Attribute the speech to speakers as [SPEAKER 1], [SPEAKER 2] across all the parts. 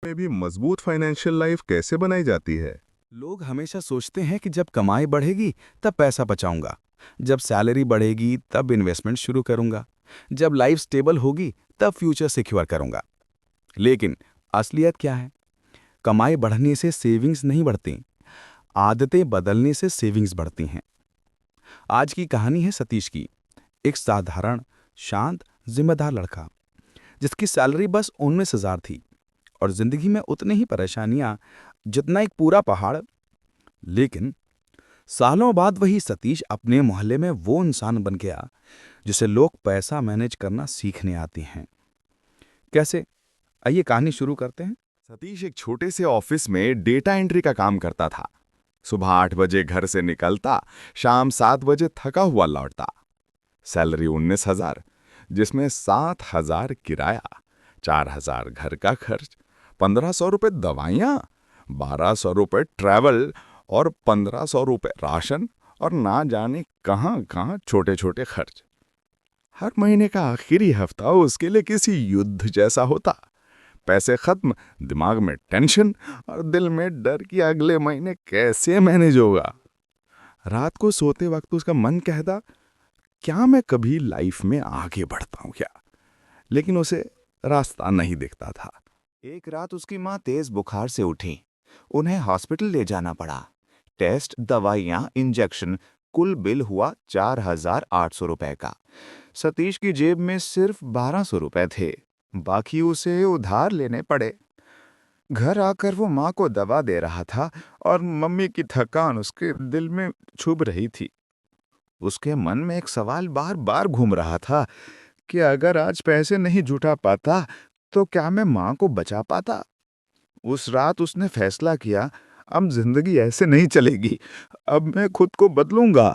[SPEAKER 1] में भी मजबूत फाइनेंशियल लाइफ कैसे बनाई जाती है?
[SPEAKER 2] लोग हमेशा सोचते हैं कि जब कमाई बढ़ेगी तब पैसा बचाऊंगा, जब सैलरी बढ़ेगी तब इन्वेस्टमेंट शुरू करूंगा, जब लाइफ स्टेबल होगी तब फ्यूचर सिक्योर करूंगा। लेकिन असलियत क्या है? कमाई बढ़ने से सेविंग्स नहीं बढ़ती, आदतें बदलने से सेविंग्स बढ़ती हैं। आज की कहानी है सतीश की, एक साधारण, शांत, जिम्मेदार लड़का जिसकी सैलरी बस 19,000 थी और जिंदगी में उतनी ही परेशानियां जितना एक पूरा पहाड़। लेकिन सालों बाद वही सतीश अपने मोहल्ले में वो इंसान बन गया जिसे लोग पैसा मैनेज करना सीखने आते हैं। कैसे? आइए कहानी शुरू करते हैं।
[SPEAKER 1] सतीश एक छोटे से ऑफिस में डेटा एंट्री का काम करता था। सुबह 8 बजे घर से निकलता, शाम 7 बजे थका हुआ लौटता। सैलरी 19,000, जिसमें 7,000 किराया, 4,000 घर का खर्च, 1,500 रुपये दवाइयाँ, 1,200 रुपये ट्रैवल और 1,500 रुपये राशन और ना जाने कहाँ कहाँ छोटे छोटे खर्च। हर महीने का आखिरी हफ्ता उसके लिए किसी युद्ध जैसा होता। पैसे खत्म, दिमाग में टेंशन और दिल में डर कि अगले महीने कैसे मैनेज होगा। रात को सोते वक्त उसका मन कहता, क्या मैं कभी लाइफ में आगे बढ़ता हूँ क्या? लेकिन उसे रास्ता नहीं दिखता था।
[SPEAKER 3] एक रात उसकी माँ तेज बुखार से उठी। उन्हें हॉस्पिटल ले जाना पड़ा। टेस्ट, दवाइयाँ, इंजेक्शन, कुल बिल हुआ 4,800 रुपए का। सतीश की जेब में सिर्फ 1,200 रुपए थे, बाकी उसे उधार लेने पड़े। घर आकर वो माँ को दवा दे रहा था और मम्मी की थकान उसके दिल में छुभ रही थी। उसके मन में एक सवाल बार बार घूम रहा था कि अगर आज पैसे नहीं जुटा पाता तो क्या मैं माँ को बचा पाता। उस रात उसने फैसला किया, अब जिंदगी ऐसे नहीं चलेगी, अब मैं खुद को बदलूंगा।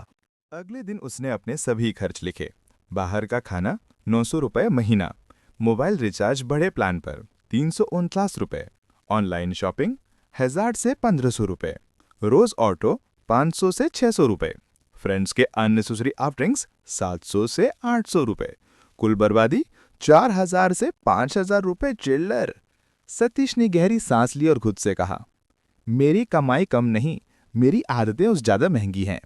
[SPEAKER 3] अगले दिन उसने अपने सभी खर्च लिखे। बाहर का खाना 900 रुपये महीना, मोबाइल रिचार्ज बड़े प्लान पर 349 रुपये, ऑनलाइन शॉपिंग 1,000 से 1,500 रुपये, रोज ऑटो 500 से 600 रुपये, फ्रेंड्स के अननेसेसरी आउटिंग्स 700 से 800 रुपये, कुल बर्बादी 4,000 से 5,000 रुपये चिल्लर। सतीश ने गहरी सांस ली और खुद से कहा, मेरी कमाई कम नहीं, मेरी आदतें उस ज्यादा महंगी हैं।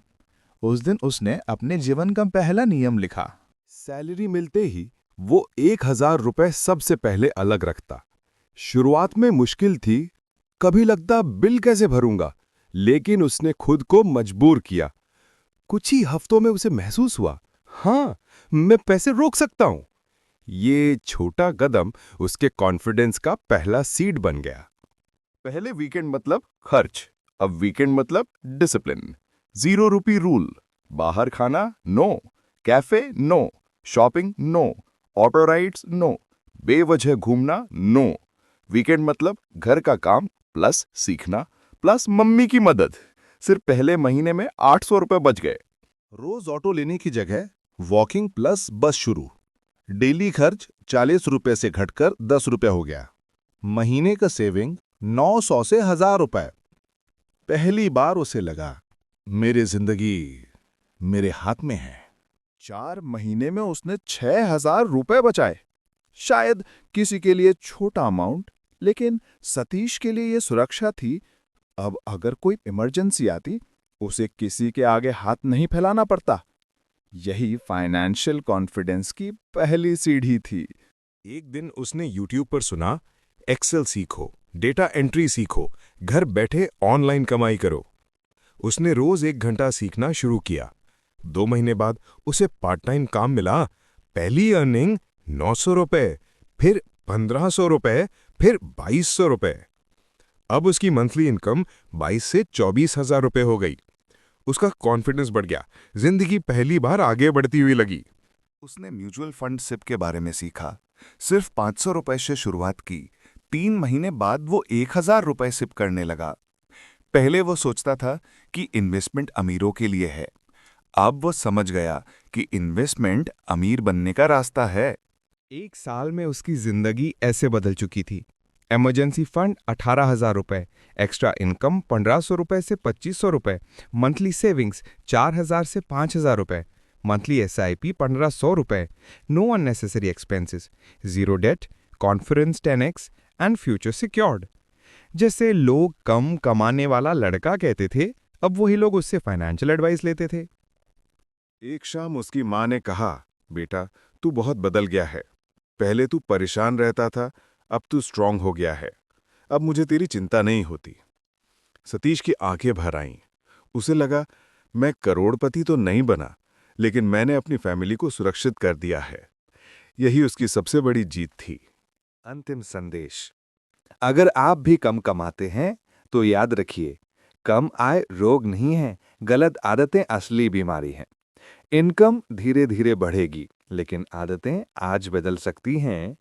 [SPEAKER 3] उस दिन उसने अपने जीवन का पहला नियम लिखा।
[SPEAKER 1] सैलरी मिलते ही वो 1,000 रुपये सबसे पहले अलग रखता। शुरुआत में मुश्किल थी, कभी लगता बिल कैसे भरूंगा, लेकिन उसने खुद को मजबूर किया। कुछ ही हफ्तों में उसे महसूस हुआ, हाँ, मैं पैसे रोक सकता हूं। ये छोटा कदम उसके कॉन्फिडेंस का पहला सीड बन गया। पहले वीकेंड मतलब खर्च, अब वीकेंड मतलब डिसिप्लिन। 0 रुपी रूल, बाहर खाना no, cafe no, shopping no, auto rides no, बेवजह घूमना नो। वीकेंड मतलब घर का काम प्लस सीखना प्लस मम्मी की मदद। सिर्फ पहले महीने में 800 रुपये बच गए। रोज ऑटो लेने की जगह वॉकिंग प्लस बस शुरू। डेली खर्च 40 रुपए से घटकर 10 रुपए हो गया। महीने का सेविंग 900 से 1,000 रुपए। पहली बार उसे लगा, मेरी जिंदगी मेरे हाथ में है। 4 महीने में उसने 6,000 रुपए बचाए। शायद किसी के लिए छोटा अमाउंट, लेकिन सतीश के लिए यह सुरक्षा थी। अब अगर कोई इमरजेंसी आती, उसे किसी के आगे हाथ नहीं फैलाना पड़ता। यही फाइनेंशियल कॉन्फिडेंस की पहली सीढ़ी थी। एक दिन उसने YouTube पर सुना, एक्सेल सीखो, डेटा एंट्री सीखो, घर बैठे ऑनलाइन कमाई करो। उसने रोज 1 घंटा सीखना शुरू किया। 2 महीने बाद उसे पार्ट टाइम काम मिला। पहली अर्निंग 900 रुपये, फिर 1,500 रुपये, फिर 2,200 रुपये। अब उसकी मंथली इनकम 22 से 24,000 रुपये हो गई। उसका कॉन्फिडेंस बढ़ गया, जिंदगी पहली बार आगे बढ़ती हुई लगी। उसने म्यूचुअल फंड सिप के बारे में सीखा। सिर्फ 500 रुपए से शुरुआत की। 3 महीने बाद वो 1,000 रुपए सिप करने लगा। पहले वो सोचता था कि इन्वेस्टमेंट अमीरों के लिए है। अब वो समझ गया कि इन्वेस्टमेंट अमीर बनने का रास्ता है।
[SPEAKER 3] 1 साल में उसकी जिंदगी ऐसे बदल चुकी थी। इमरजेंसी फंड 18,000 रुपए, एक्स्ट्रा इनकम 1,500 रुपए से 2,500 रुपए, मंथली सेविंग्स 4,000 से 5,000 रुपए, मंथली SIP 1,500 रुपए, no unnecessary expenses, zero debt, confidence 10x,
[SPEAKER 4] and future secured. जैसे लोग कम कमाने वाला लड़का कहते थे, अब वही लोग उससे फाइनेंशियल एडवाइस लेते थे।
[SPEAKER 1] एक शाम उसकी माँ ने कहा, बेटा तू बहुत बदल गया है। पहले तू परेशान रहता था, अब तू स्ट्रांग हो गया है। अब मुझे तेरी चिंता नहीं होती। सतीश की आंखें भर आईं। उसे लगा, मैं करोड़पति तो नहीं बना, लेकिन मैंने अपनी फैमिली को सुरक्षित कर दिया है। यही उसकी सबसे बड़ी जीत थी।
[SPEAKER 5] अंतिम संदेश। अगर आप भी कम कमाते हैं तो याद रखिए, कम आय रोग नहीं है, गलत आदतें असली बीमारी हैं। इनकम धीरे धीरे बढ़ेगी, लेकिन आदतें आज बदल सकती हैं।